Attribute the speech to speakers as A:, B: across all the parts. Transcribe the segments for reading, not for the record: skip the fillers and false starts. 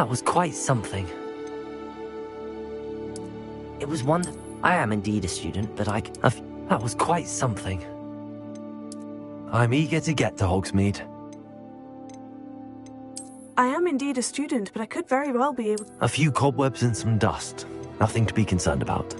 A: That was quite something. It was one that... I am indeed a student, but that was quite something.
B: I'm eager to get to Hogsmeade.
C: I am indeed a student, but I could very well be able...
B: A few cobwebs and some dust. Nothing to be concerned about.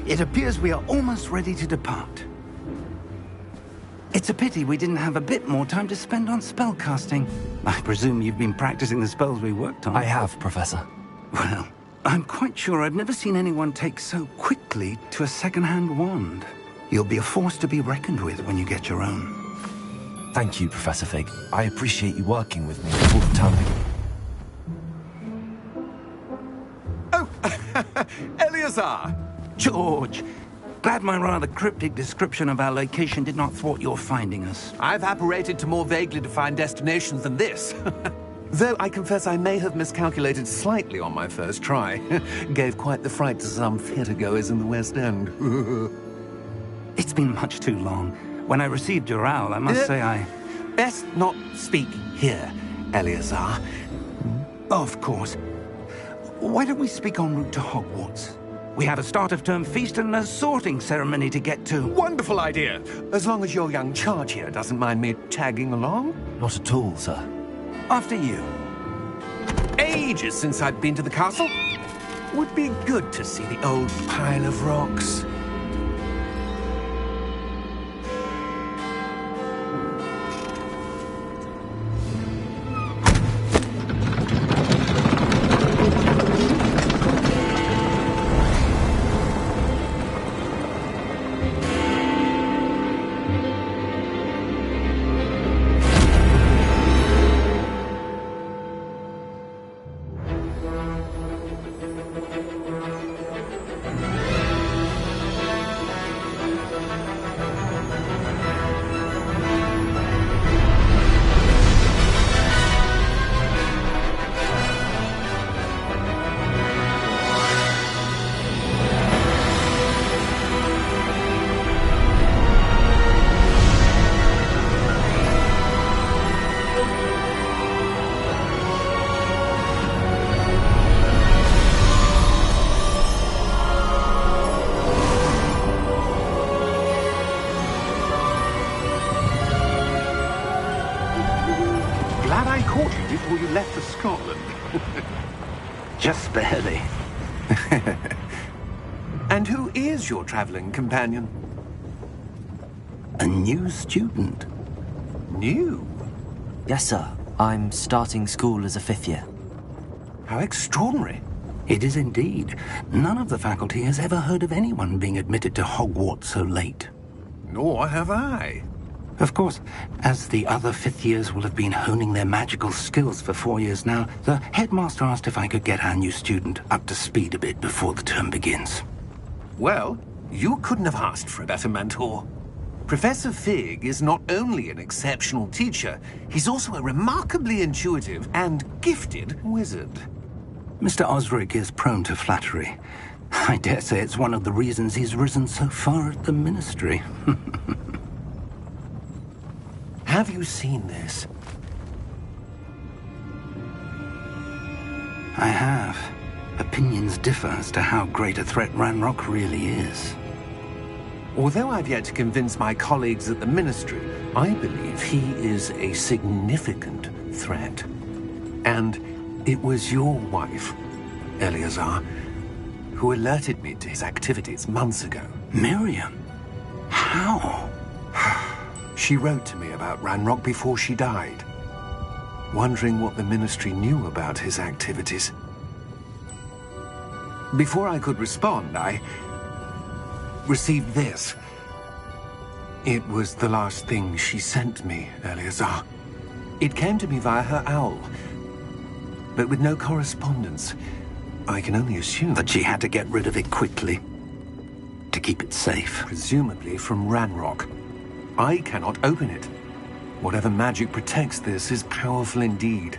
D: It appears we are almost ready to depart. It's a pity we didn't have a bit more time to spend on spellcasting. I presume you've been practicing the spells we worked on.
B: I have, Professor.
D: Well, I'm quite sure I've never seen anyone take so quickly to a second-hand wand. You'll be a force to be reckoned with when you get your own.
B: Thank you, Professor Fig. I appreciate you working with me all the time.
E: Oh, Eleazar!
D: George! Glad my rather cryptic description of our location did not thwart your finding us.
E: I've apparated to more vaguely defined destinations than this. Though I confess I may have miscalculated slightly on my first try. Gave quite the fright to some theatre-goers in the West End.
D: It's been much too long. When I received your owl, I must say I...
E: Best not speak here, Eleazar.
D: Of course. Why don't we speak en route to Hogwarts? We have a start-of-term feast and a sorting ceremony to get to.
E: Wonderful idea! As long as your young charge here doesn't mind me tagging along.
B: Not at all, sir.
D: After you.
E: Ages since I'd been to the castle. Would be good to see the old pile of rocks. Before you left for Scotland.
D: Just barely.
E: And who is your traveling companion?
D: A new student.
E: New?
A: Yes, sir. I'm starting school as a 5th year.
E: How extraordinary.
D: It is indeed. None of the faculty has ever heard of anyone being admitted to Hogwarts so late.
E: Nor have I.
D: Of course, as the other 5th years will have been honing their magical skills for 4 years now, the headmaster asked if I could get our new student up to speed a bit before the term begins.
E: Well, you couldn't have asked for a better mentor. Professor Fig is not only an exceptional teacher, he's also a remarkably intuitive and gifted wizard.
D: Mr. Osric is prone to flattery. I dare say it's one of the reasons he's risen so far at the Ministry.
E: Have you seen this?
D: I have. Opinions differ as to how great a threat Ranrock really is.
E: Although I've yet to convince my colleagues at the Ministry, I believe he is a significant threat. And it was your wife, Eleazar, who alerted me to his activities months ago.
D: Miriam? How?
E: She wrote to me about Ranrock before she died, wondering what the Ministry knew about his activities. Before I could respond, I received this. It was the last thing she sent me, Eleazar. It came to me via her owl, but with no correspondence. I can only assume
D: That she had to get rid of it quickly, to keep it safe.
E: presumably from Ranrock. I cannot open it. Whatever magic protects this is powerful indeed.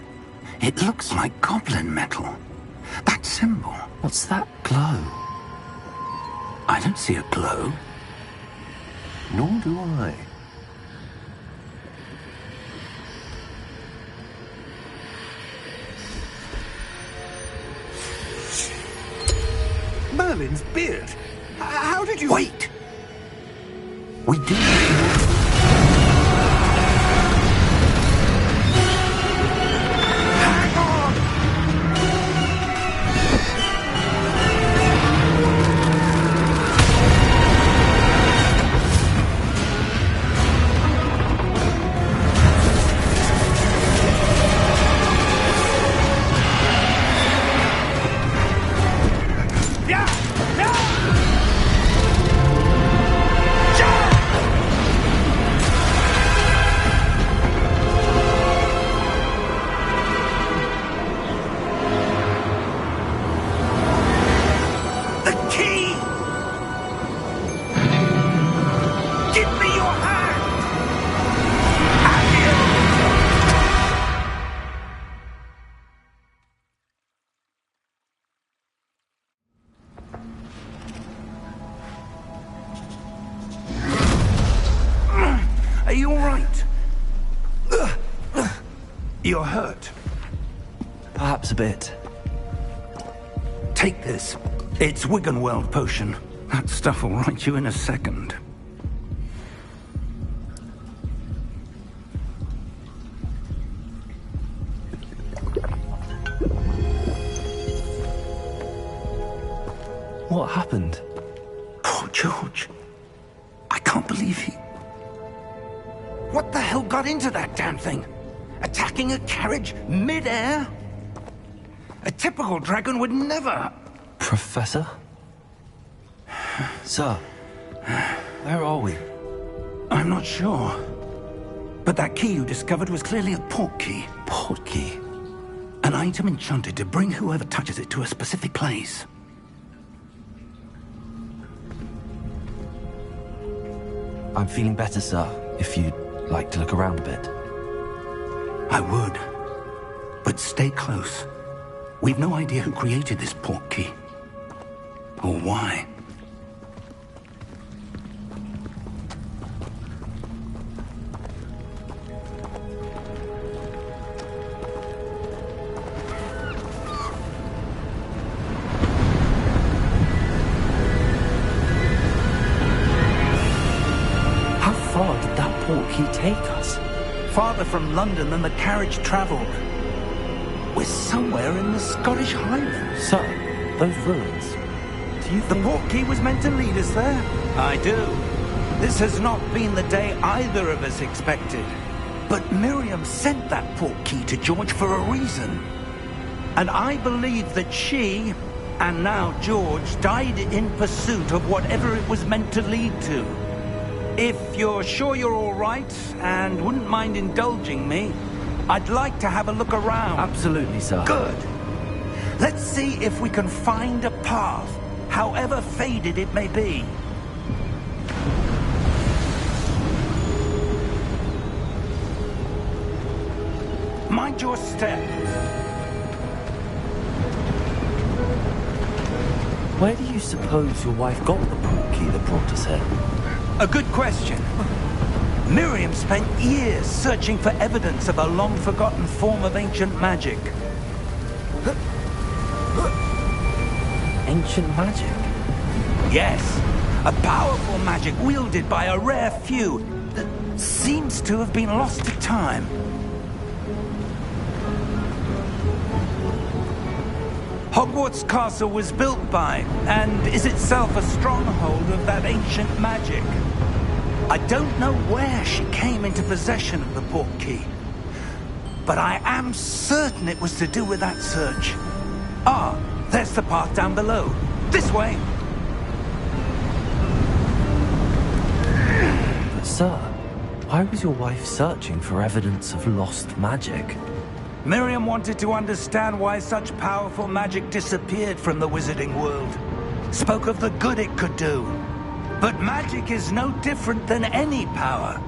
D: It looks like goblin metal. That symbol.
A: What's that glow?
D: I don't see a glow.
E: Nor do I. Merlin's beard. How did you...
D: Wait! We do. Are you all right? You're hurt.
B: Perhaps a bit.
D: Take this. It's Wiggenweld potion. That stuff will right you in a second.
B: What happened?
D: Poor George. I can't believe he... What the hell got into that damn thing? Attacking a carriage mid-air? A typical dragon would never...
B: Professor? Sir, where are we?
D: I'm not sure. But that key you discovered was clearly a port key.
B: Port key?
D: An item enchanted to bring whoever touches it to a specific place.
B: I'm feeling better, sir, if you'd like to look around a bit.
D: I would. But stay close. We've no idea who created this port key. Or why.
A: How far did that port key take us?
D: Farther from London than the carriage travelled. We're somewhere in the Scottish Highlands.
A: Sir, those ruins. Do you
D: The
A: think...
D: port key was meant to lead us there? I do. This has not been the day either of us expected. But Miriam sent that port key to George for a reason. And I believe that she, and now George, died in pursuit of whatever it was meant to lead to. If you're sure you're all right, and wouldn't mind indulging me, I'd like to have a look around.
A: Absolutely, sir.
D: Good. Let's see if we can find a path, however faded it may be. Mind your step.
B: Where do you suppose your wife got the portkey that brought us here?
D: A good question. Miriam spent years searching for evidence of a long-forgotten form of ancient magic.
A: Ancient magic?
D: Yes, a powerful magic wielded by a rare few that seems to have been lost to time. Hogwarts Castle was built by, and is itself a stronghold of that ancient magic. I don't know where she came into possession of the portkey, but I am certain it was to do with that search. Ah, there's the path down below. This way!
A: But sir, why was your wife searching for evidence of lost magic?
D: Miriam wanted to understand why such powerful magic disappeared from the wizarding world. Spoke of the good it could do. But magic is no different than any power.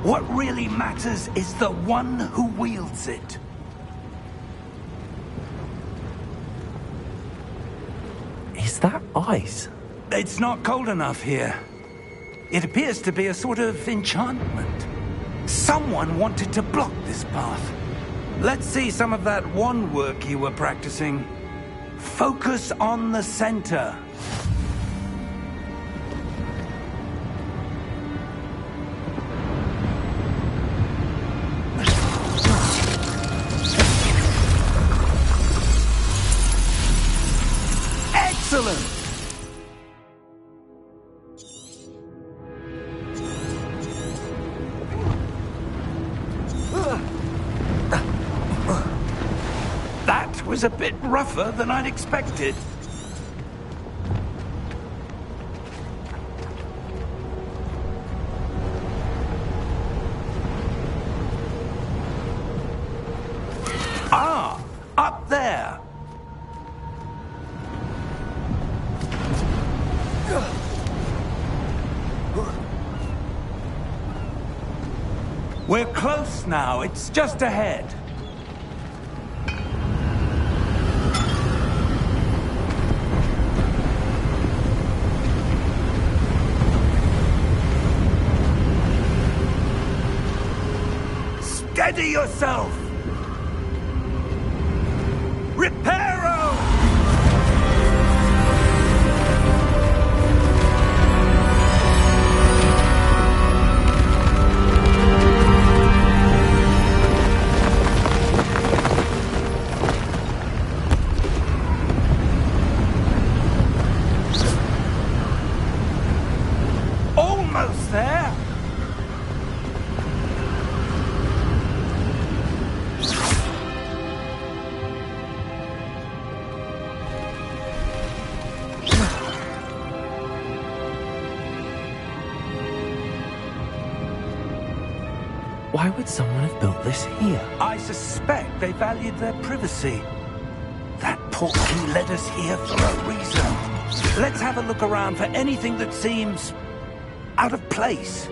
D: What really matters is the one who wields it.
A: Is that ice?
D: It's not cold enough here. It appears to be a sort of enchantment. Someone wanted to block this path. Let's see some of that wand work you were practicing. Focus on the center. Excellent! That was a bit rougher than I'd expected. Ah, up there. We're close now. It's just ahead. Steady yourself! Reparo! Almost there!
A: Why would someone have built this here?
D: I suspect they valued their privacy. That portkey led us here for a reason. Let's have a look around for anything that seems out of place.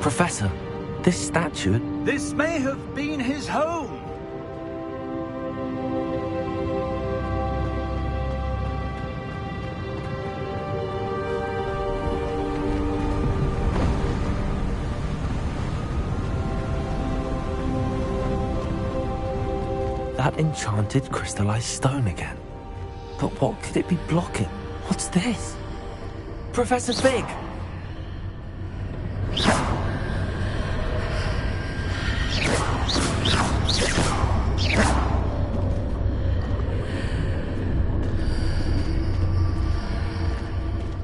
A: Professor, this statue...
D: This may have been his home.
A: That enchanted crystallized stone again. But what could it be blocking? What's this? Professor Fig!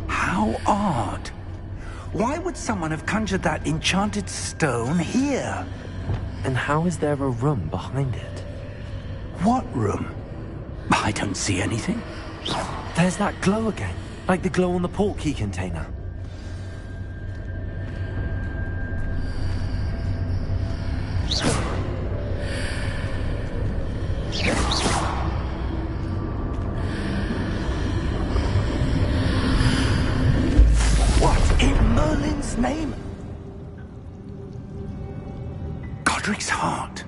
D: How odd. Why would someone have conjured that enchanted stone here?
A: And how is there a room behind it?
D: What room? I don't see anything.
A: There's that glow again, like the glow on the portkey container.
D: What in Merlin's name? Godric's heart.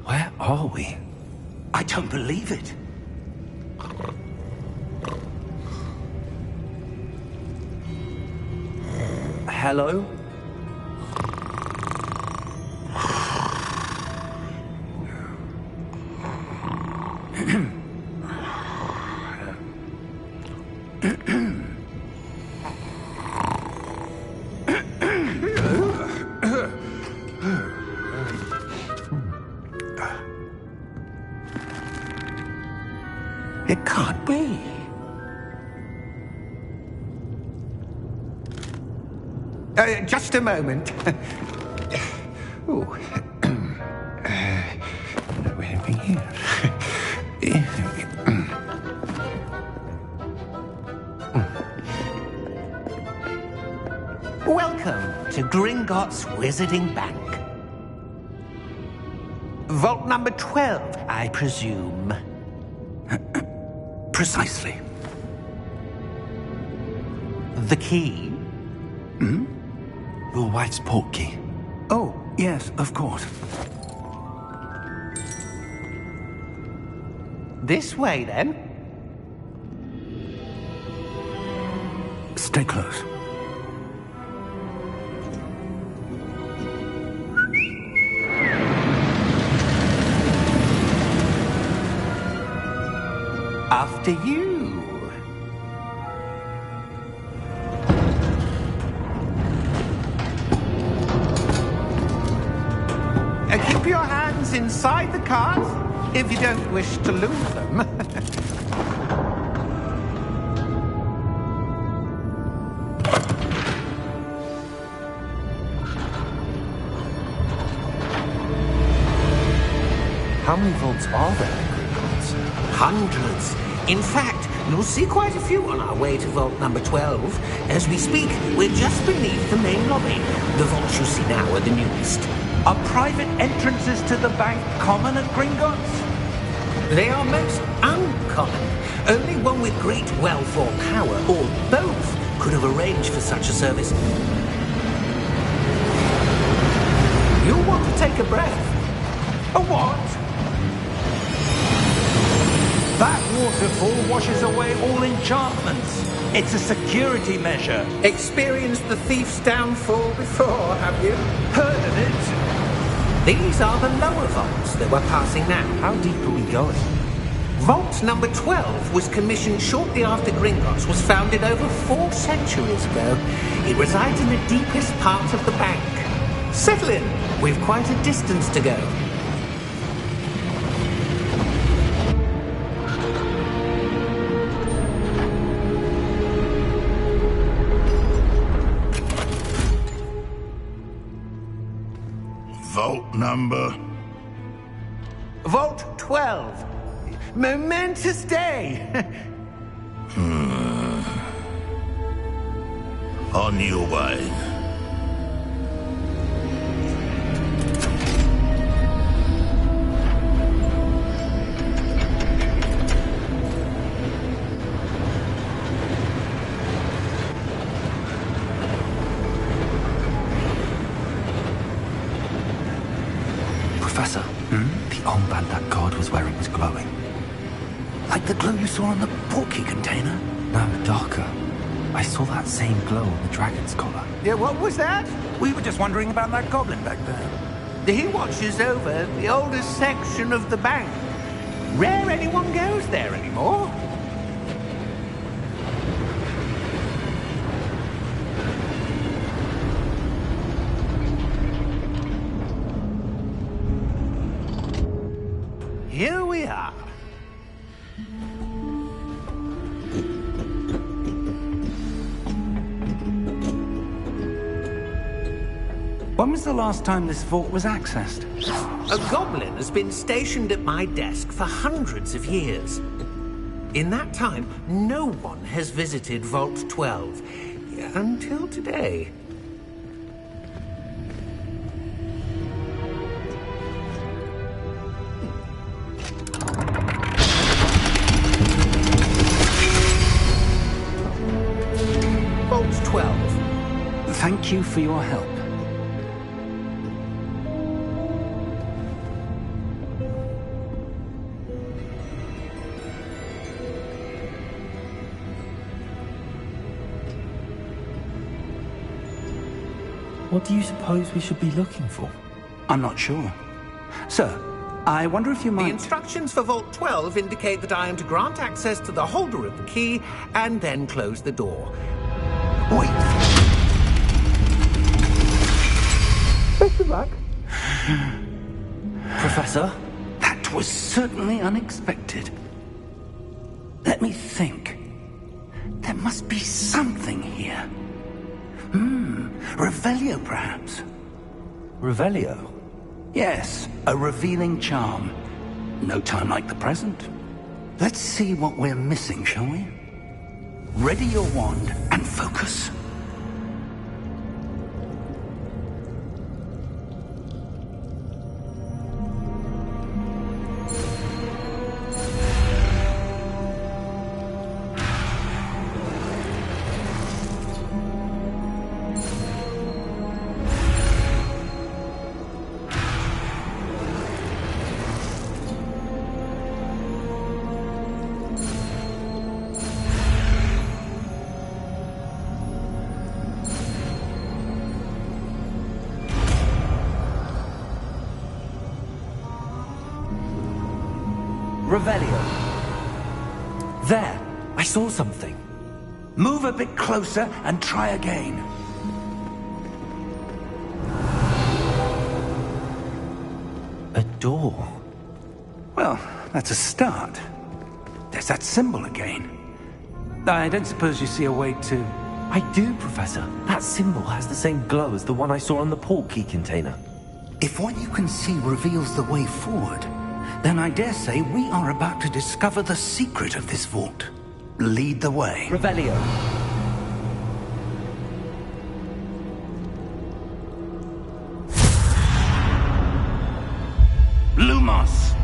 A: Where are we?
D: I don't believe it.
A: Hello?
D: It can't be. Just a moment. Oh. Anything here?
F: Welcome to Gringotts Wizarding Bank. Vault number 12, I presume.
D: Precisely.
F: The key?
B: Your wife's portkey.
D: Oh, yes, of course.
F: This way, then.
D: Stay close.
F: After you. Keep your hands inside the cart if you don't wish to lose them.
A: How many vaults are there in Gringotts?
F: Hundreds. In fact, you'll see quite a few on our way to vault number 12. As we speak, we're just beneath the main lobby. The vaults you see now are the newest.
D: Are private entrances to the bank common at Gringotts?
F: They are most uncommon. Only one with great wealth or power, or both, could have arranged for such a service. You'll want to take a breath.
D: A what? That waterfall washes away all enchantments. It's a security measure.
F: Experienced the thief's downfall before, have you?
D: Heard of it?
F: These are the lower vaults that we're passing now.
A: How deep are we going?
F: Vault number 12 was commissioned shortly after Gringotts was founded over 4 centuries ago. It resides in the deepest part of the bank. Settle in. We've quite a distance to go.
G: Vault number?
F: Vault 12. Momentous day.
G: On your way.
B: Professor, the armband that guard was wearing was glowing.
D: Like the glow you saw on the portkey container?
B: No, darker. I saw that same glow on the dragon's collar.
F: Yeah, what was that?
D: We were just wondering about that goblin back there.
F: He watches over the oldest section of the bank. Rare anyone goes there anymore. Here we are.
D: When was the last time this vault was accessed?
F: A goblin has been stationed at my desk for hundreds of years. In that time, no one has visited Vault 12. Until today. Vault 12.
D: Thank you for your help.
A: What do you suppose we should be looking for?
D: I'm not sure. Sir, I wonder if you might...
F: The instructions for Vault 12 indicate that I am to grant access to the holder of the key and then close the door.
D: Wait.
F: Best of luck.
A: Professor?
D: That was certainly unexpected. Let me think. There must be something here. Revelio, perhaps?
A: Revelio?
D: Yes, a revealing charm. No time like the present. Let's see what we're missing, shall we? Ready your wand and focus.
A: Revelio. There! I saw something.
D: Move a bit closer and try again.
A: A door.
D: Well, that's a start. There's that symbol again. I don't suppose you see a way to...
A: I do, Professor. That symbol has the same glow as the one I saw on the port key container.
D: If what you can see reveals the way forward, then I dare say we are about to discover the secret of this vault. Lead the way.
A: Revelio.
D: Lumos!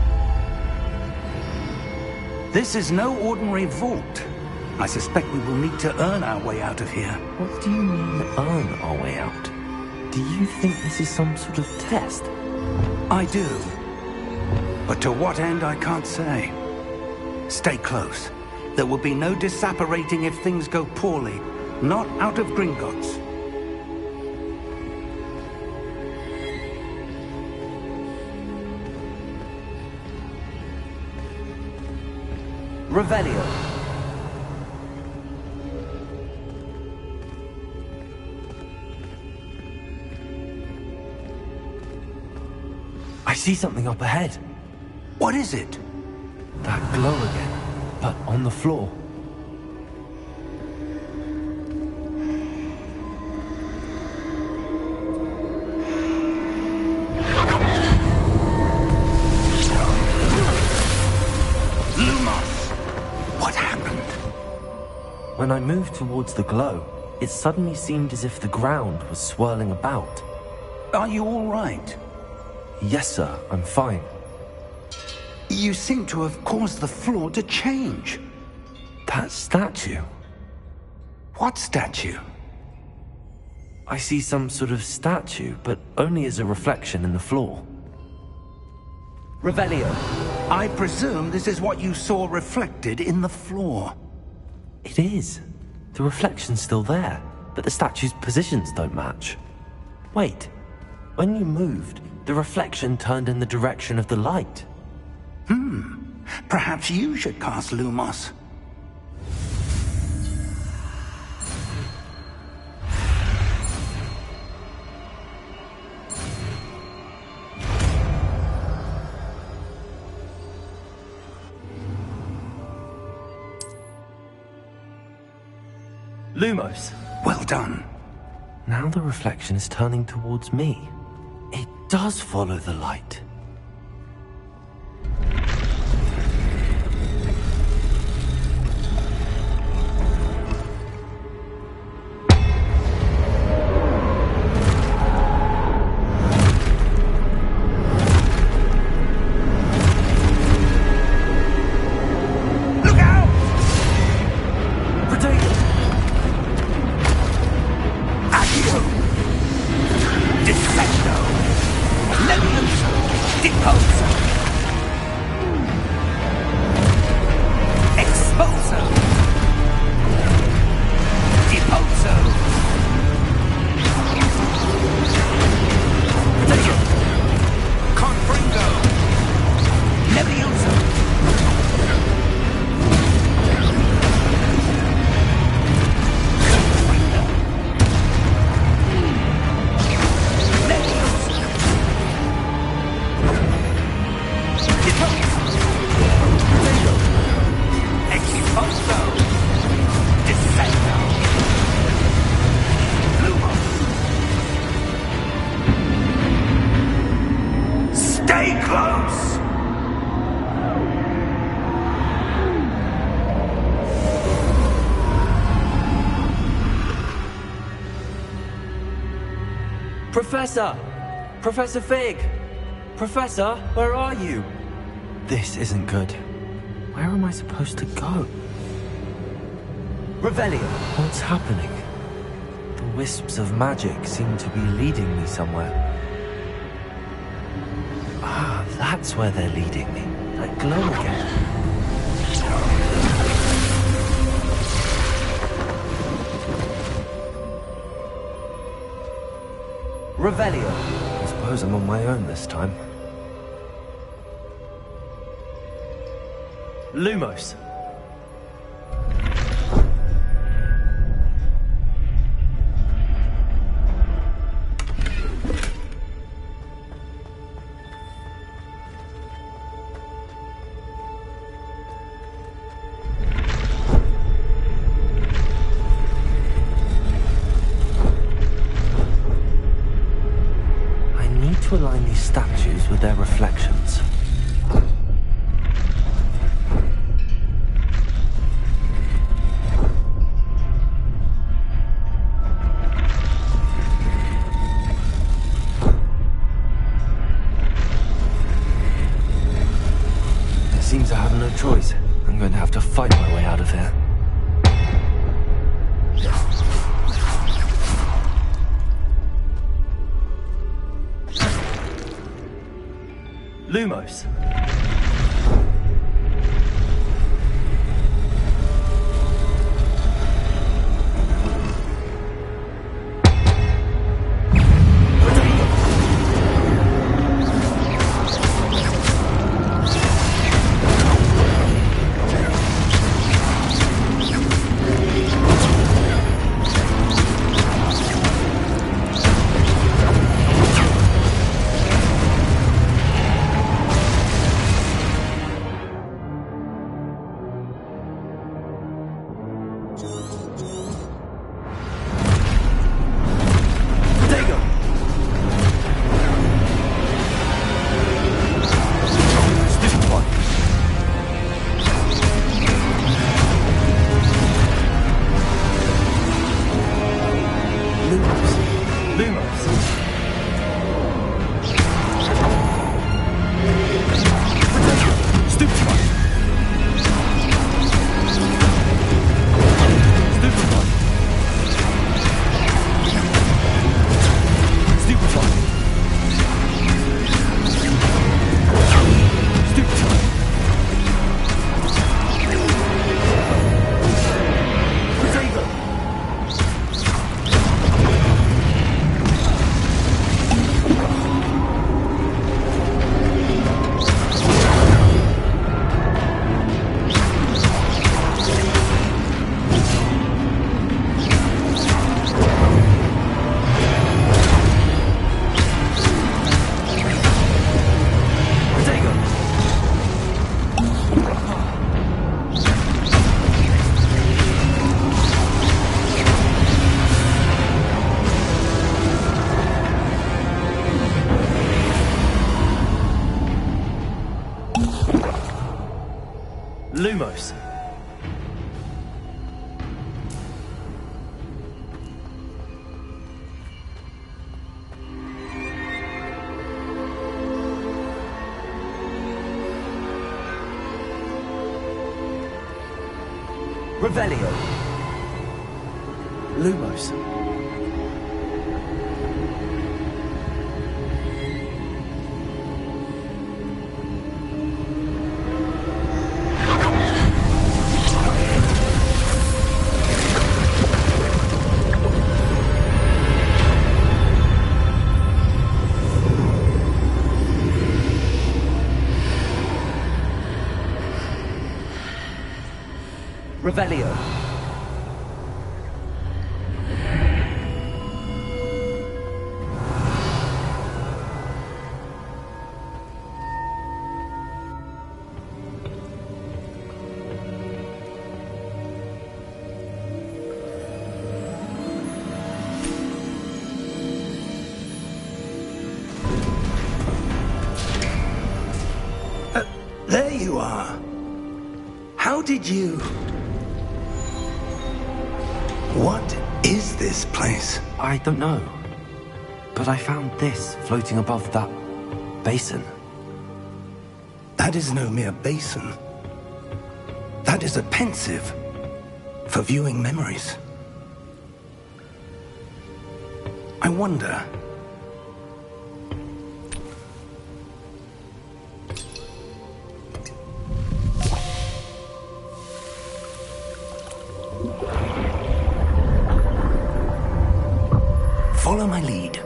D: This is no ordinary vault. I suspect we will need to earn our way out of here.
A: What do you mean, earn our way out? Do you think this is some sort of test?
D: I do. But to what end, I can't say. Stay close. There will be no disapparating if things go poorly. Not out of Gringotts.
A: Revelio. I see something up ahead.
D: What is it?
A: That glow again, but on the floor.
D: Lumos! What happened?
A: When I moved towards the glow, it suddenly seemed as if the ground was swirling about.
D: Are you all right?
A: Yes, sir, I'm fine.
D: You seem to have caused the floor to change.
A: That statue?
D: What statue?
A: I see some sort of statue, but only as a reflection in the floor. Revelio.
D: I presume this is what you saw reflected in the floor.
A: It is. The reflection's still there, but the statue's positions don't match. Wait. When you moved, the reflection turned in the direction of the light.
D: Perhaps you should cast Lumos.
A: Lumos.
D: Well done.
A: Now the reflection is turning towards me. It does follow the light.
B: Professor! Professor Fig! Professor, where are you?
A: This isn't good. Where am I supposed to go?
B: Revelio!
A: What's happening? The wisps of magic seem to be leading me somewhere. Ah, that's where they're leading me. That glow again.
B: Revelio!
A: I suppose I'm on my own this time.
B: Lumos!
A: To align these statues with their reflections. It seems I have no choice. I'm going to have to fight my way out of here.
B: Lumos!
A: Lumos. Revelio. Lumos. Revelio.
D: There you are. How did you... What is this place?
A: I don't know. But I found this floating above that basin.
D: That is no mere basin. That is a pensive for viewing memories. I wonder... Follow my lead.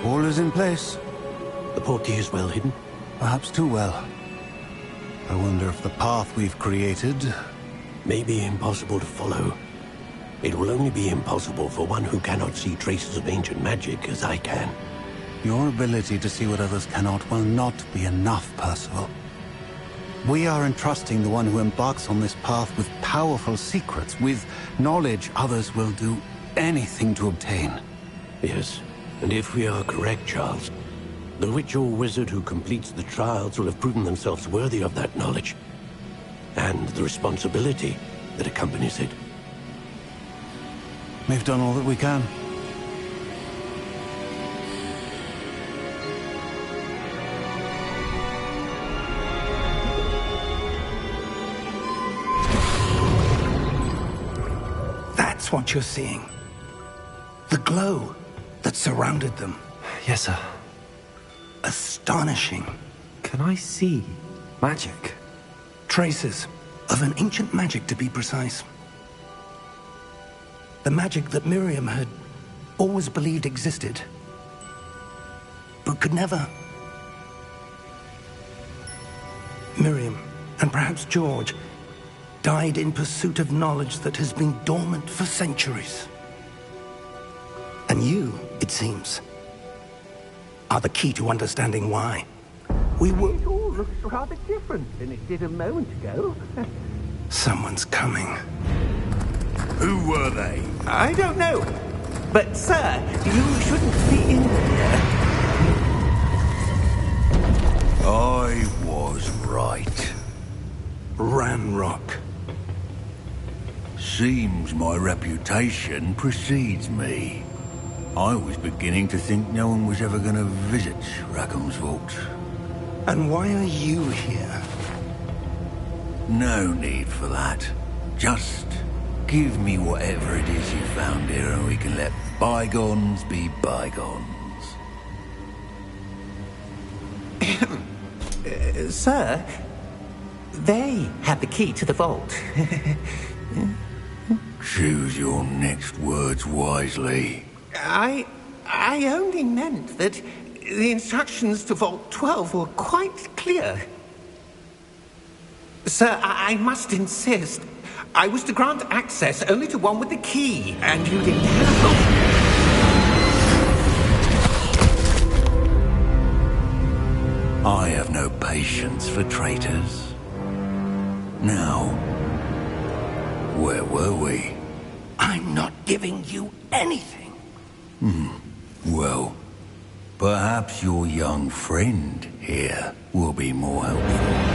H: All is in place.
I: The portkey is well hidden.
H: Perhaps too well. I wonder if the path we've created...
I: May be impossible to follow. It will only be impossible for one who cannot see traces of ancient magic as I can.
H: Your ability to see what others cannot will not be enough, Percival. We are entrusting the one who embarks on this path with powerful secrets, with knowledge others will do anything to obtain.
I: Yes, and if we are correct, Charles, the witch or wizard who completes the trials will have proven themselves worthy of that knowledge, and the responsibility that accompanies it.
H: We've done all that we can.
D: That's what you're seeing. The glow that surrounded them.
A: Yes, sir.
D: Astonishing.
A: Can I see magic?
D: Traces of an ancient magic, to be precise. The magic that Miriam had always believed existed, but could never. Miriam, and perhaps George, died in pursuit of knowledge that has been dormant for centuries. And you, it seems, are the key to understanding why. We were...
F: It all looks rather different than it did a moment ago.
D: Someone's coming.
G: Who were they?
F: I don't know. But, sir, you shouldn't be in here.
G: I was right.
D: Ranrock.
G: Seems my reputation precedes me. I was beginning to think no one was ever going to visit Rackham's vault.
D: And why are you here?
G: No need for that. Just give me whatever it is you found here and we can let bygones be bygones.
F: Sir, they had the key to the vault.
G: Choose your next words wisely.
F: I only meant that the instructions to Vault 12 were quite clear. Sir, I must insist. I was to grant access only to one with the key, and you didn't have
G: I have no patience for traitors. Now, where were we?
D: I'm not giving you anything.
G: Well, perhaps your young friend here will be more helpful.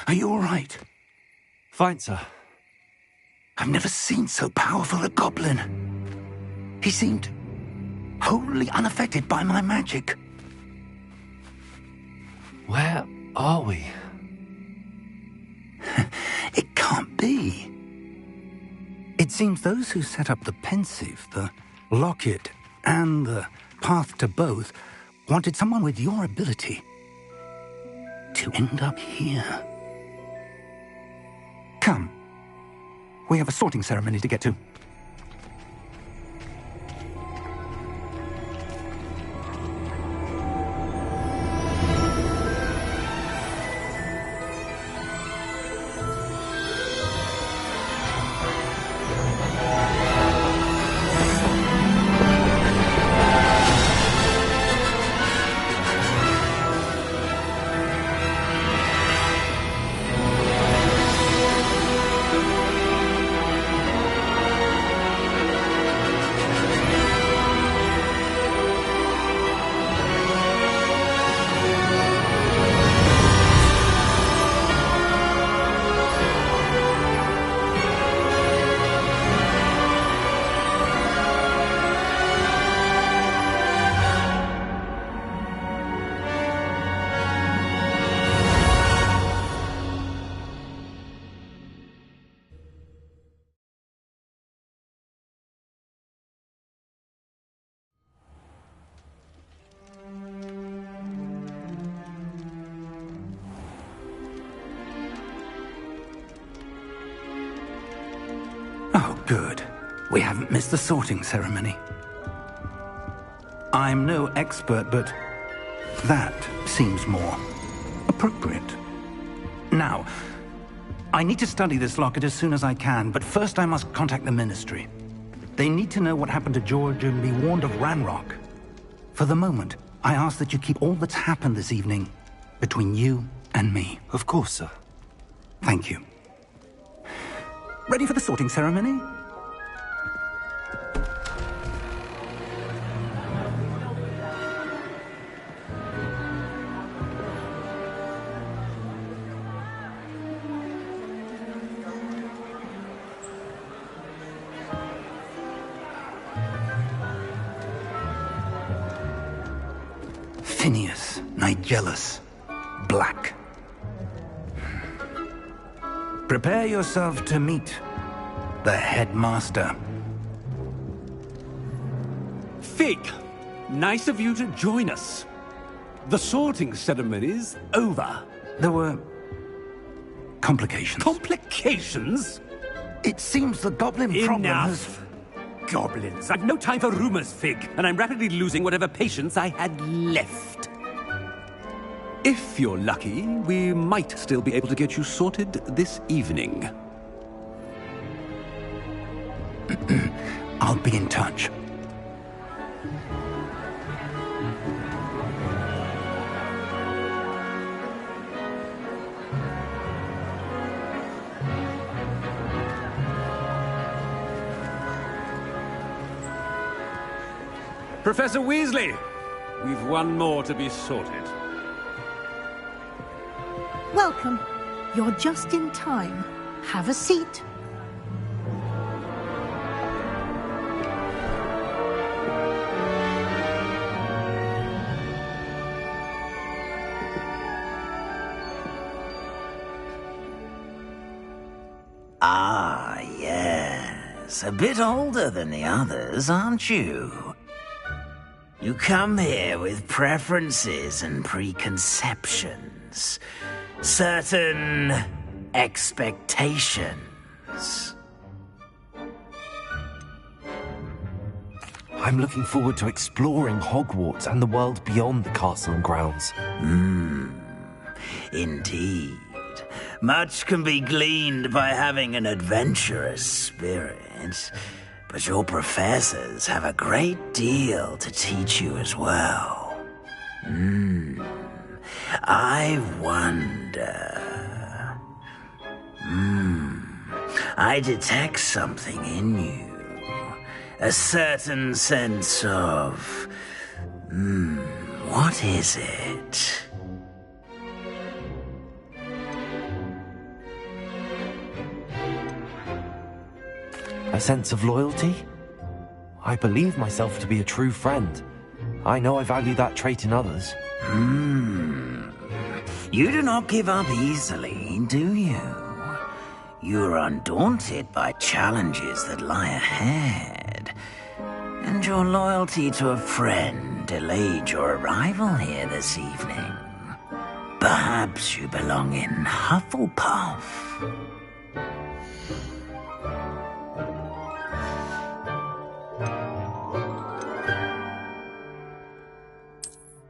D: Are you all right?
A: Fine, sir.
D: I've never seen so powerful a goblin. He seemed wholly unaffected by my magic.
A: Where are we?
D: It can't be. It seems those who set up the pensive, the locket, and the path to both wanted someone with your ability to end up here. Come. We have a sorting ceremony to get to. Oh, good. We haven't missed the sorting ceremony. I'm no expert, but that seems more appropriate. Now, I need to study this locket as soon as I can, but first I must contact the Ministry. They need to know what happened to George and be warned of Ranrock. For the moment, I ask that you keep all that's happened this evening between you and me.
A: Of course, sir.
D: Thank you. Ready for the sorting ceremony? Phineas, Nigellus, Black. Prepare yourself to meet the headmaster.
J: Fig, nice of you to join us. The sorting ceremony's over.
D: There were complications.
J: Complications?
D: It seems the goblin problem has...
J: Enough! Goblins. I've no time for rumors, Fig, and I'm rapidly losing whatever patience I had left. If you're lucky, we might still be able to get you sorted this evening.
D: I'll be in touch.
J: Professor Weasley, we've one more to be sorted.
K: Welcome. You're just in time. Have a seat.
L: Ah, yes. A bit older than the others, aren't you? You come here with preferences and preconceptions. Certain expectations.
B: I'm looking forward to exploring Hogwarts and the world beyond the castle and grounds.
L: Indeed. Much can be gleaned by having an adventurous spirit, but your professors have a great deal to teach you as well. I wonder... I detect something in you. A certain sense of... what is it?
B: A sense of loyalty? I believe myself to be a true friend. I know I value that trait in others.
L: You do not give up easily, do you? You are undaunted by challenges that lie ahead. And your loyalty to a friend delayed your arrival here this evening. Perhaps you belong in Hufflepuff.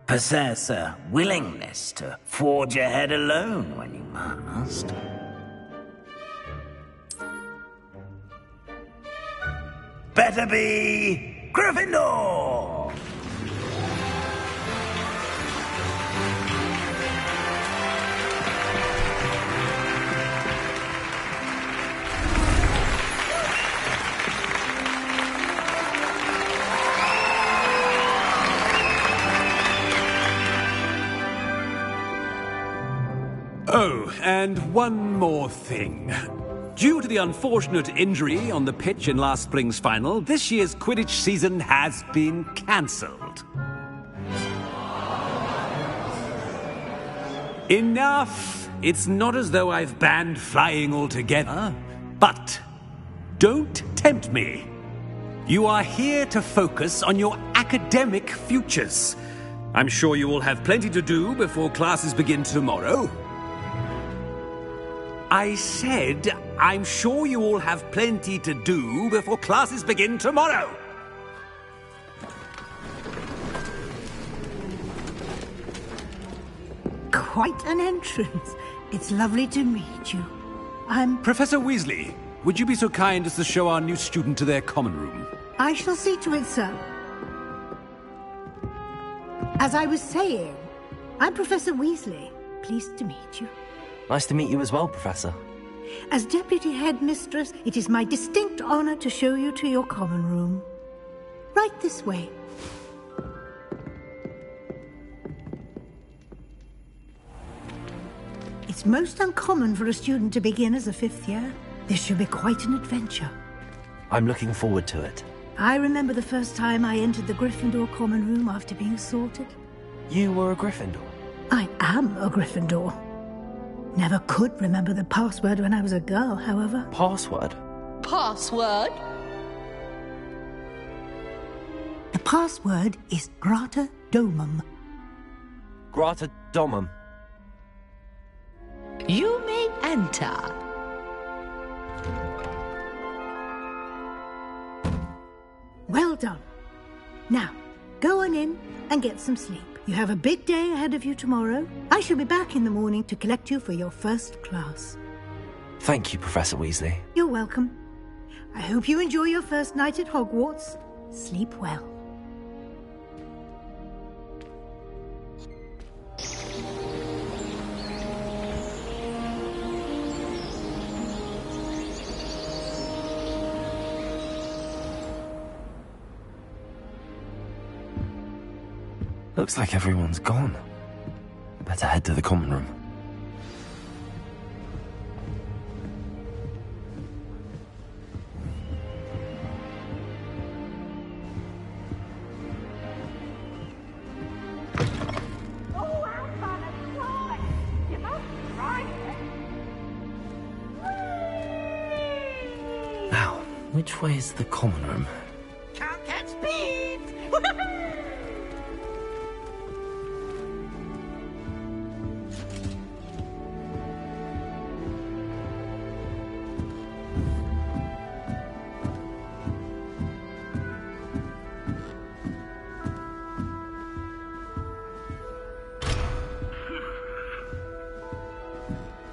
L: Possess a willingness to forge ahead alone when you must. Better be Gryffindor!
J: Oh, and one more thing. Due to the unfortunate injury on the pitch in last spring's final, this year's Quidditch season has been cancelled. Enough! It's not as though I've banned flying altogether, but don't tempt me. You are here to focus on your academic futures. I'm sure you will have plenty to do before classes begin tomorrow. I said, I'm sure you all have plenty to do before classes begin tomorrow.
K: Quite an entrance. It's lovely to meet you.
J: Professor Weasley, would you be so kind as to show our new student to their common room?
K: I shall see to it, sir. As I was saying, I'm Professor Weasley. Pleased to meet you.
B: Nice to meet you as well, Professor.
K: As Deputy Headmistress, it is my distinct honor to show you to your common room. Right this way. It's most uncommon for a student to begin as a fifth year. This should be quite an adventure.
B: I'm looking forward to it.
K: I remember the first time I entered the Gryffindor common room after being sorted.
B: You were a Gryffindor?
K: I am a Gryffindor. Never could remember the password when I was a girl, however.
B: Password?
M: Password?
K: The password is Grata Domum.
B: Grata Domum.
M: You may enter.
K: Well done. Now, go on in and get some sleep. You have a big day ahead of you tomorrow. I shall be back in the morning to collect you for your first class.
B: Thank you, Professor Weasley.
K: You're welcome. I hope you enjoy your first night at Hogwarts. Sleep well.
B: Looks like everyone's gone. Better head to the common room. Now, which way is the common room?
M: Can't catch speed!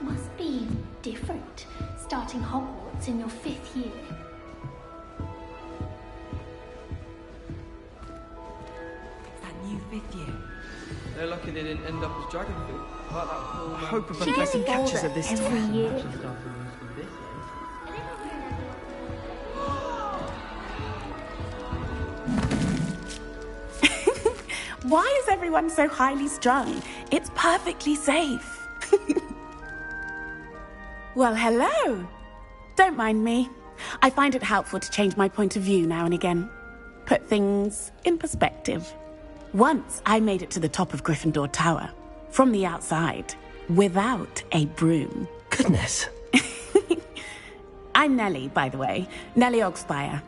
N: Must be different, starting Hogwarts in your 5th year.
O: That new 5th year.
P: They're lucky they didn't end up as dragon food. Like that whole,
O: I hope a
N: She
O: professor
N: gets
O: catches
N: older
O: her this
N: every
O: time.
N: year.
Q: Why is everyone so highly strung? It's perfectly safe. Well, hello. Don't mind me. I find it helpful to change my point of view now and again. Put things in perspective. Once I made it to the top of Gryffindor Tower, from the outside, without a broom.
B: Goodness.
Q: I'm Nellie, by the way. Nellie Ogspire.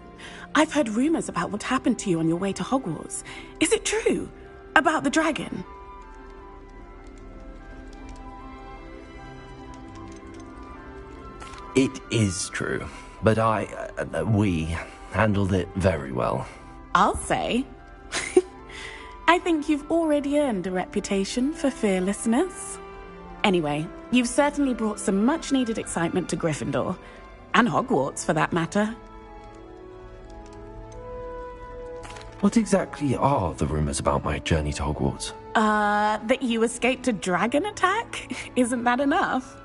Q: I've heard rumors about what happened to you on your way to Hogwarts. Is it true? About the dragon?
B: It is true, but we handled it very well.
Q: I'll say. I think you've already earned a reputation for fearlessness. Anyway, you've certainly brought some much-needed excitement to Gryffindor. And Hogwarts, for that matter.
B: What exactly are the rumors about my journey to Hogwarts?
Q: That you escaped a dragon attack? Isn't that enough?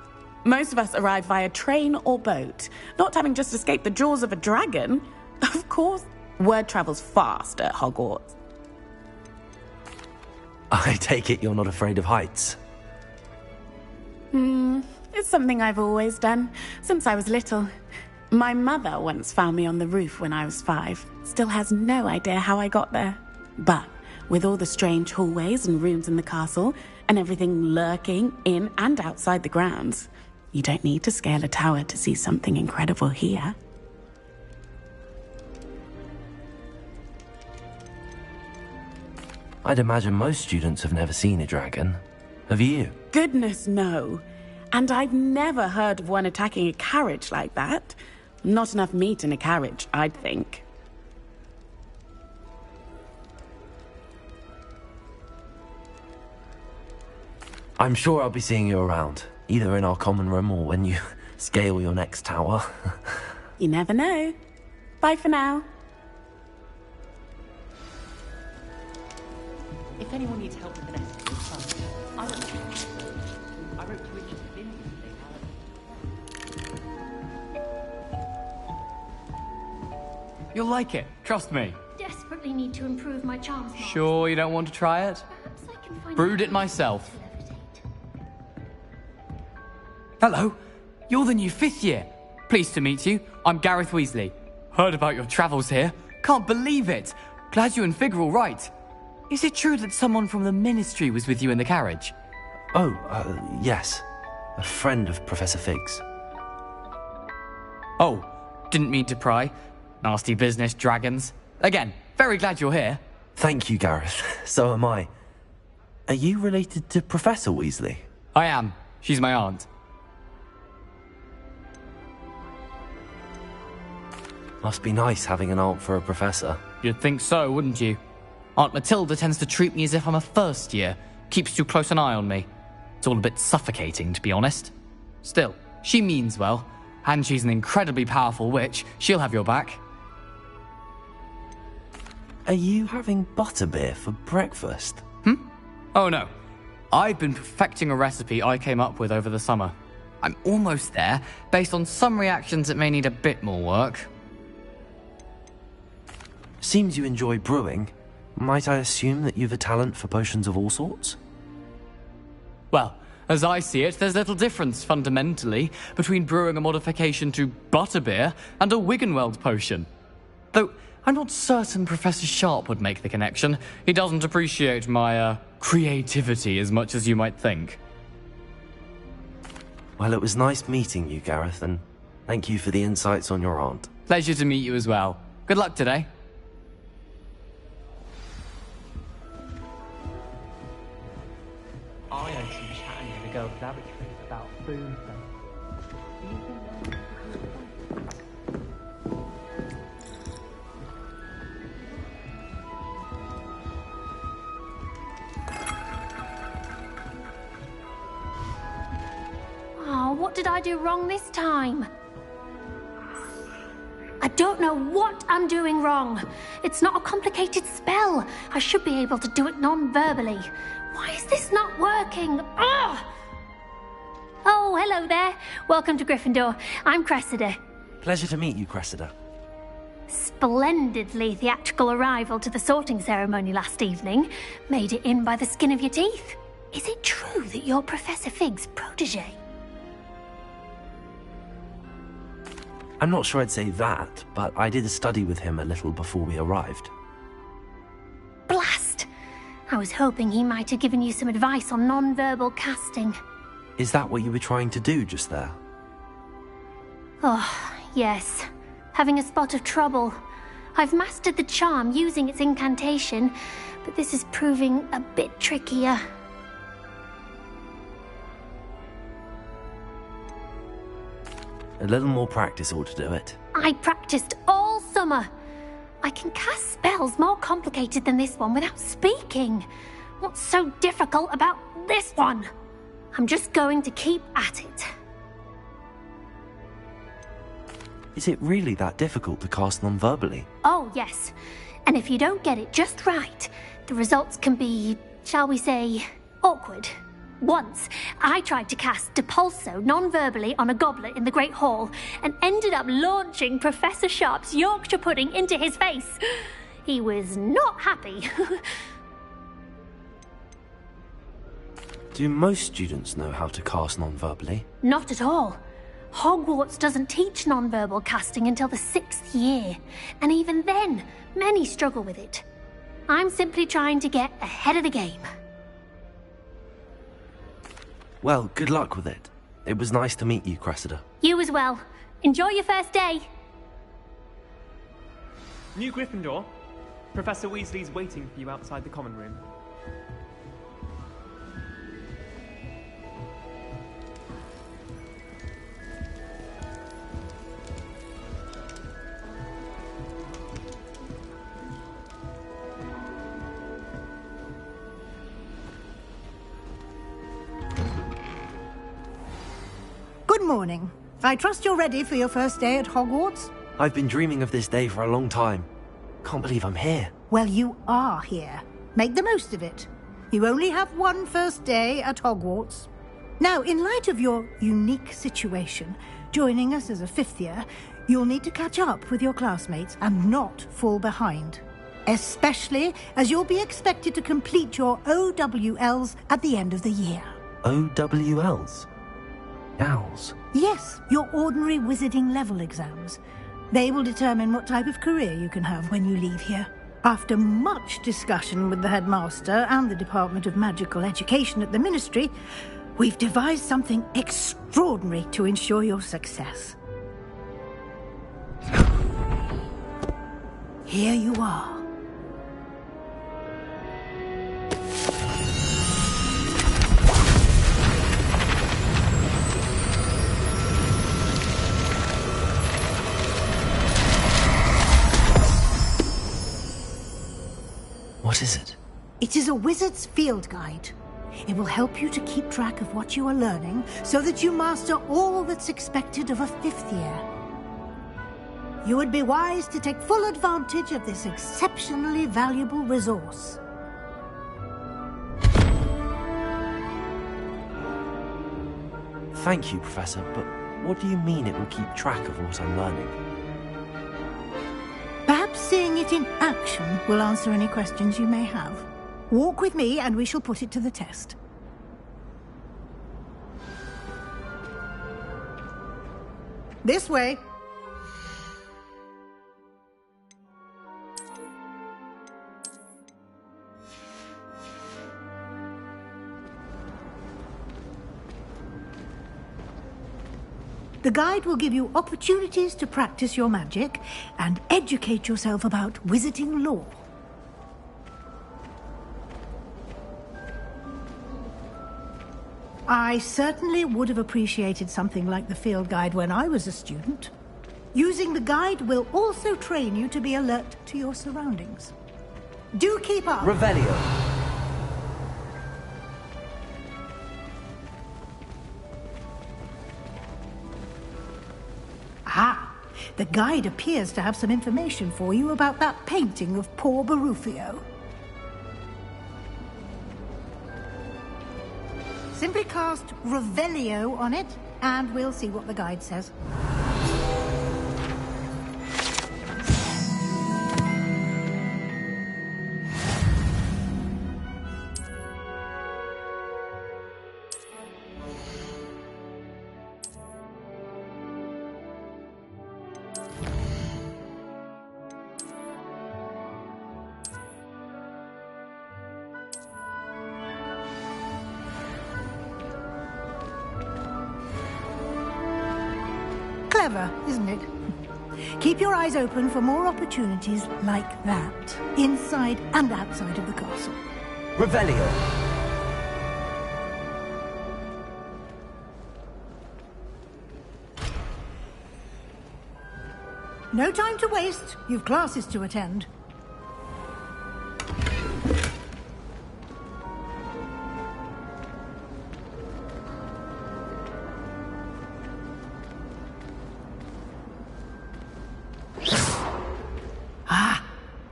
Q: Most of us arrive via train or boat, not having just escaped the jaws of a dragon. Of course, word travels fast at Hogwarts.
B: I take it you're not afraid of heights?
Q: It's something I've always done, since I was little. My mother once found me on the roof when I was 5. Still has no idea how I got there. But with all the strange hallways and rooms in the castle, and everything lurking in and outside the grounds, you don't need to scale a tower to see something incredible here.
B: I'd imagine most students have never seen a dragon. Have you?
Q: Goodness, no. And I've never heard of one attacking a carriage like that. Not enough meat in a carriage, I'd think.
B: I'm sure I'll be seeing you around, either in our common room or when you scale your next tower.
Q: You never know. Bye for now.
O: If anyone needs help with an essay, it's fine. I wrote to Richard Finn today.
R: You'll like it, trust me.
N: Desperately need to improve my charms. Mark.
R: Sure you don't want to try it?
N: Perhaps I can find
R: Brewed it myself. Hello, you're the new 5th year. Pleased to meet you. I'm Gareth Weasley. Heard about your travels here. Can't believe it. Glad you and Fig are all right. Is it true that someone from the Ministry was with you in the carriage?
B: Oh, yes. A friend of Professor Fig's.
R: Oh, didn't mean to pry. Nasty business, dragons. Again, very glad you're here.
B: Thank you, Gareth. So am I. Are you related to Professor Weasley?
R: I am. She's my aunt.
B: Must be nice having an aunt for a professor.
R: You'd think so, wouldn't you? Aunt Matilda tends to treat me as if I'm a first year. Keeps too close an eye on me. It's all a bit suffocating, to be honest. Still, she means well. And she's an incredibly powerful witch. She'll have your back.
B: Are you having butterbeer for breakfast?
R: Oh no. I've been perfecting a recipe I came up with over the summer. I'm almost there, based on some reactions that may need a bit more work.
B: Seems you enjoy brewing. Might I assume that you've a talent for potions of all sorts?
R: Well, as I see it, there's little difference, fundamentally, between brewing a modification to butterbeer and a Wiggenweld potion. Though, I'm not certain Professor Sharp would make the connection. He doesn't appreciate my, creativity as much as you might think.
B: Well, it was nice meeting you, Gareth, and thank you for the insights on your aunt.
R: Pleasure to meet you as well. Good luck today.
O: I had some chatting with a girl at the laboratory about food.
N: Oh, what did I do wrong this time? I don't know what I'm doing wrong. It's not a complicated spell. I should be able to do it non-verbally. Why is this not working? Ugh! Oh, hello there. Welcome to Gryffindor. I'm Cressida.
B: Pleasure to meet you, Cressida.
N: Splendidly theatrical arrival to the sorting ceremony last evening. Made it in by the skin of your teeth. Is it true that you're Professor Fig's protege?
B: I'm not sure I'd say that, but I did study with him a little before we arrived.
N: Blast! I was hoping he might have given you some advice on non-verbal casting.
B: Is that what you were trying to do just there?
N: Oh, yes. Having a spot of trouble. I've mastered the charm using its incantation, but this is proving a bit trickier.
B: A little more practice ought to do it.
N: I practiced all summer. I can cast spells more complicated than this one without speaking. What's so difficult about this one? I'm just going to keep at it.
B: Is it really that difficult to cast non-verbally?
N: Oh, yes. And if you don't get it just right, the results can be, shall we say, awkward. Once, I tried to cast Depulso non-verbally on a goblet in the Great Hall and ended up launching Professor Sharp's Yorkshire pudding into his face. He was not happy.
B: Do most students know how to cast non-verbally?
N: Not at all. Hogwarts doesn't teach non-verbal casting until the 6th year, and even then, many struggle with it. I'm simply trying to get ahead of the game.
B: Well, good luck with it. It was nice to meet you, Cressida.
N: You as well. Enjoy your first day.
S: New Gryffindor. Professor Weasley's waiting for you outside the common room.
K: Good morning. I trust you're ready for your first day at Hogwarts?
B: I've been dreaming of this day for a long time. Can't believe I'm here.
K: Well, you are here. Make the most of it. You only have one first day at Hogwarts. Now, in light of your unique situation, joining us as a 5th year, you'll need to catch up with your classmates and not fall behind. Especially as you'll be expected to complete your OWLs at the end of the year.
B: OWLs? Owls?
K: Yes, your ordinary wizarding level exams. They will determine what type of career you can have when you leave here. After much discussion with the headmaster and the Department of Magical Education at the Ministry, we've devised something extraordinary to ensure your success. Here you are.
B: What is it?
K: It is a wizard's field guide. It will help you to keep track of what you are learning so that you master all that's expected of a 5th year. You would be wise to take full advantage of this exceptionally valuable resource.
B: Thank you, Professor, but what do you mean it will keep track of what I'm learning?
K: Perhaps seeing it in action will answer any questions you may have. Walk with me and we shall put it to the test. This way. The guide will give you opportunities to practice your magic and educate yourself about wizarding lore. I certainly would have appreciated something like the field guide when I was a student. Using the guide will also train you to be alert to your surroundings. Do keep up!
B: Revelio.
K: Ah, the guide appears to have some information for you about that painting of poor Barufio. Simply cast Revelio on it, and we'll see what the guide says. Clever, isn't it? Keep your eyes open for more opportunities like that, inside and outside of the castle.
B: Revelio.
K: No time to waste. You've classes to attend.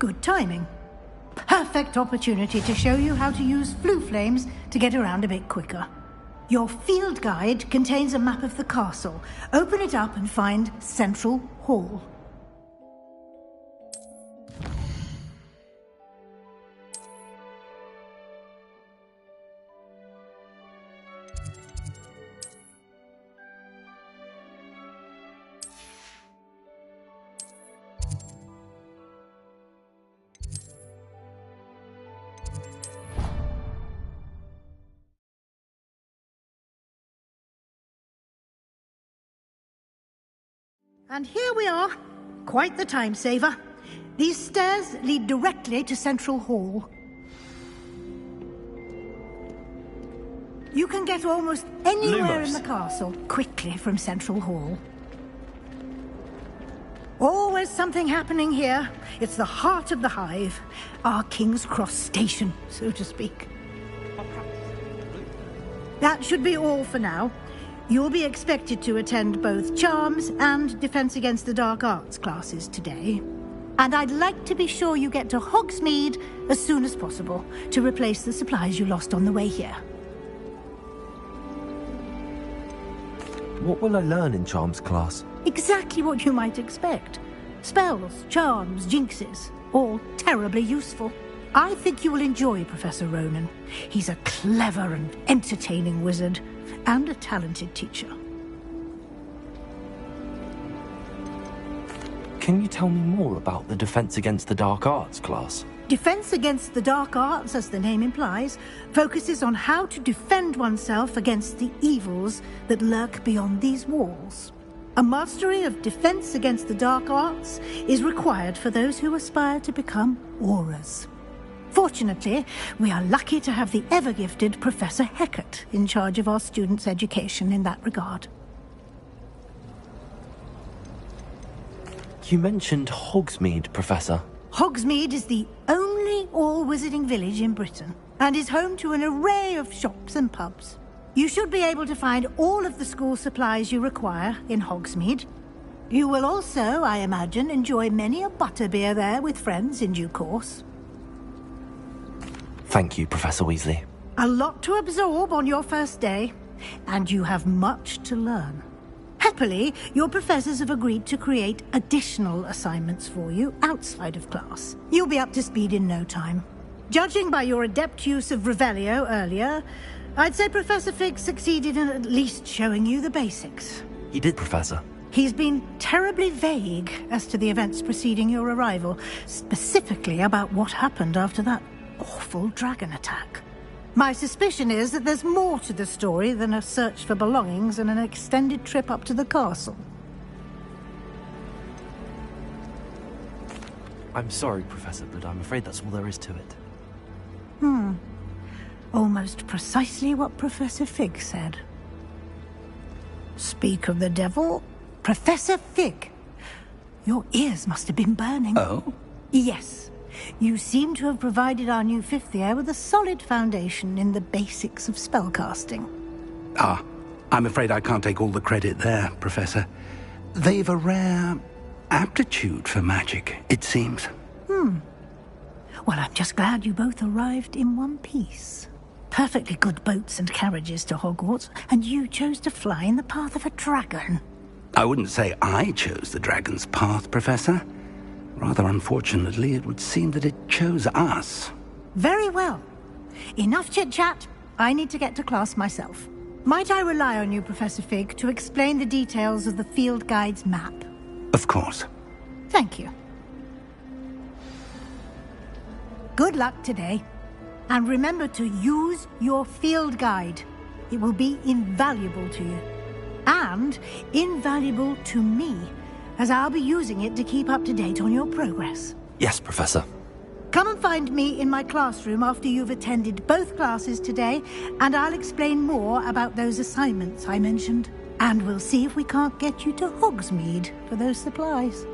K: Good timing. Perfect opportunity to show you how to use flue flames to get around a bit quicker. Your field guide contains a map of the castle. Open it up and find Central Hall. And here we are. Quite the time saver. These stairs lead directly to Central Hall. You can get almost anywhere in the castle quickly from Central Hall. Always something happening here. It's the heart of the hive. Our King's Cross station, so to speak. That should be all for now. You'll be expected to attend both Charms and Defense Against the Dark Arts classes today. And I'd like to be sure you get to Hogsmeade as soon as possible to replace the supplies you lost on the way here.
B: What will I learn in Charms class?
K: Exactly what you might expect. Spells, charms, jinxes, all terribly useful. I think you will enjoy Professor Ronan. He's a clever and entertaining wizard, and a talented teacher.
B: Can you tell me more about the Defense Against the Dark Arts class?
K: Defense Against the Dark Arts, as the name implies, focuses on how to defend oneself against the evils that lurk beyond these walls. A mastery of Defense Against the Dark Arts is required for those who aspire to become auras. Fortunately, we are lucky to have the ever-gifted Professor Hecat in charge of our students' education in that regard.
B: You mentioned Hogsmeade, Professor.
K: Hogsmeade is the only all-wizarding village in Britain and is home to an array of shops and pubs. You should be able to find all of the school supplies you require in Hogsmeade. You will also, I imagine, enjoy many a butterbeer there with friends in due course.
B: Thank you, Professor Weasley.
K: A lot to absorb on your first day, and you have much to learn. Happily, your professors have agreed to create additional assignments for you outside of class. You'll be up to speed in no time. Judging by your adept use of Revelio earlier, I'd say Professor Fig succeeded in at least showing you the basics.
B: He did, Professor.
K: He's been terribly vague as to the events preceding your arrival, specifically about what happened after that awful dragon attack. My suspicion is that there's more to the story than a search for belongings and an extended trip up to the castle.
B: I'm sorry, Professor, but I'm afraid that's all there is to it.
K: Almost precisely what Professor Fig said. Speak of the devil, Professor Fig. Your ears must have been burning.
D: Oh?
K: Yes. You seem to have provided our new fifth year with a solid foundation in the basics of spellcasting.
D: I'm afraid I can't take all the credit there, Professor. They've a rare aptitude for magic, it seems.
K: Well, I'm just glad you both arrived in one piece. Perfectly good boats and carriages to Hogwarts, and you chose to fly in the path of a dragon.
D: I wouldn't say I chose the dragon's path, Professor. Rather unfortunately, it would seem that it chose us.
K: Very well. Enough chit-chat. I need to get to class myself. Might I rely on you, Professor Fig, to explain the details of the field guide's map?
D: Of course.
K: Thank you. Good luck today. And remember to use your field guide. It will be invaluable to you. And invaluable to me, as I'll be using it to keep up to date on your progress.
B: Yes, Professor.
K: Come and find me in my classroom after you've attended both classes today, and I'll explain more about those assignments I mentioned. And we'll see if we can't get you to Hogsmeade for those supplies.